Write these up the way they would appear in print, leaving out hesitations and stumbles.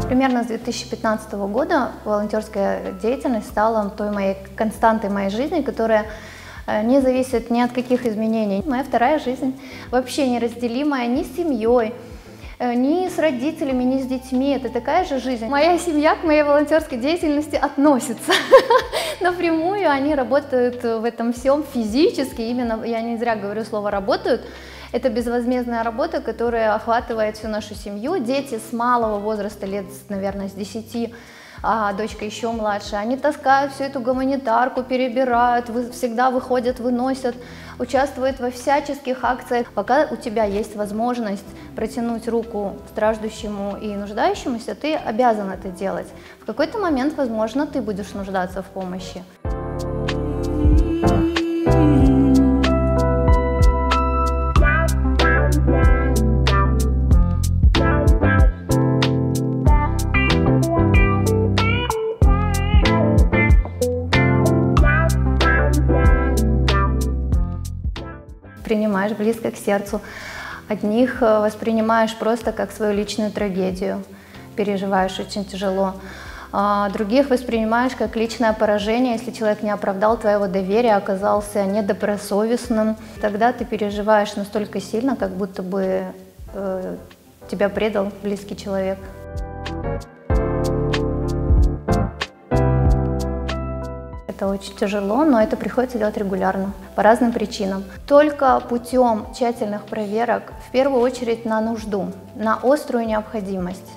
Примерно с 2015 года волонтерская деятельность стала той моей константой моей жизни, которая не зависит ни от каких изменений. Моя вторая жизнь вообще неразделимая ни с семьей, ни с родителями, ни с детьми. Это такая же жизнь. Моя семья к моей волонтерской деятельности относится. Напрямую они работают в этом всем физически. Именно, я не зря говорю слово «работают». Это безвозмездная работа, которая охватывает всю нашу семью. Дети с малого возраста, лет, наверное, с 10, а дочка еще младше, они таскают всю эту гуманитарку, перебирают, всегда выходят, выносят, участвуют во всяческих акциях. Пока у тебя есть возможность протянуть руку страждущему и нуждающемуся, ты обязан это делать. В какой-то момент, возможно, ты будешь нуждаться в помощи. Принимаешь близко к сердцу, одних воспринимаешь просто как свою личную трагедию, переживаешь очень тяжело, других воспринимаешь как личное поражение, если человек не оправдал твоего доверия, оказался недобросовестным, тогда ты переживаешь настолько сильно, как будто бы тебя предал близкий человек. Это очень тяжело, но это приходится делать регулярно, по разным причинам. Только путем тщательных проверок, в первую очередь на нужду, на острую необходимость.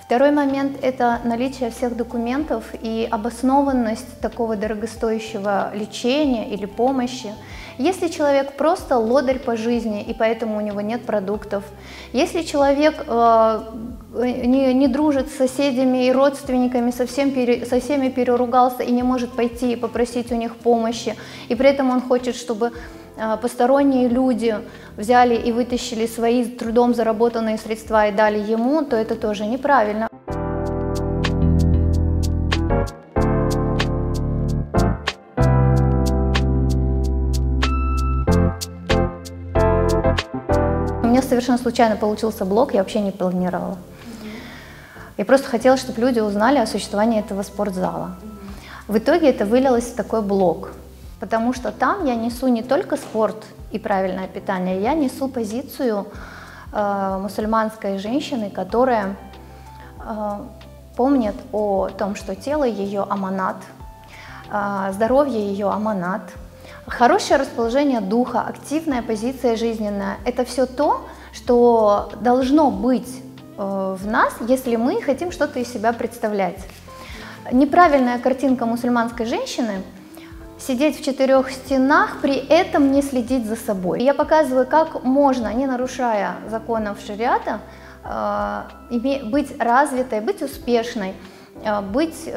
Второй момент – это наличие всех документов и обоснованность такого дорогостоящего лечения или помощи. Если человек просто лодырь по жизни, и поэтому у него нет продуктов, если человек не дружит с соседями и родственниками, со всеми переругался и не может пойти и попросить у них помощи, и при этом он хочет, чтобы посторонние люди взяли и вытащили свои трудом заработанные средства и дали ему, то это тоже неправильно. У меня совершенно случайно получился блог, я вообще не планировала. Я просто хотела, чтобы люди узнали о существовании этого спортзала. В итоге это вылилось в такой блог, потому что там я несу не только спорт и правильное питание, я несу позицию мусульманской женщины, которая помнит о том, что тело ее аманат, здоровье ее аманат, хорошее расположение духа, активная позиция жизненная – это все то, что должно быть в нас, если мы хотим что-то из себя представлять. Неправильная картинка мусульманской женщины – сидеть в 4 стенах, при этом не следить за собой. Я показываю, как можно, не нарушая законов шариата, быть развитой, быть успешной, быть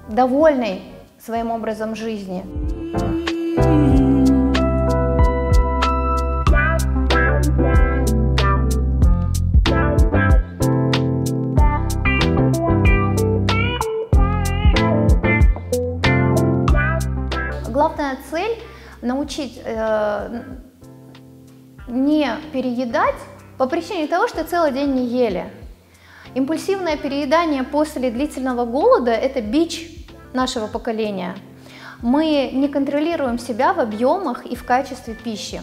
довольной своим образом жизни. Главная цель – научить не переедать по причине того, что целый день не ели. Импульсивное переедание после длительного голода – это бич нашего поколения. Мы не контролируем себя в объемах и в качестве пищи.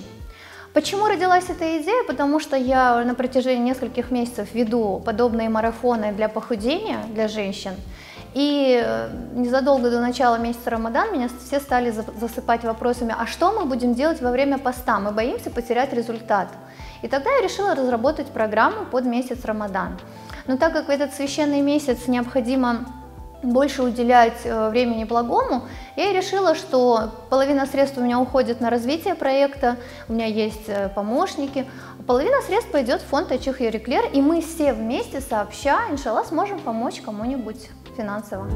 Почему родилась эта идея? Потому что я на протяжении нескольких месяцев веду подобные марафоны для похудения для женщин. И незадолго до начала месяца Рамадан меня все стали засыпать вопросами, а что мы будем делать во время поста? Мы боимся потерять результат. И тогда я решила разработать программу под месяц Рамадан. Но так как в этот священный месяц необходимо больше уделять времени благому, я и решила, что половина средств у меня уходит на развитие проекта, у меня есть помощники, половина средств пойдет в фонд Ачух Юриклер, и мы все вместе сообща, иншаллах, сможем помочь кому-нибудь финансово.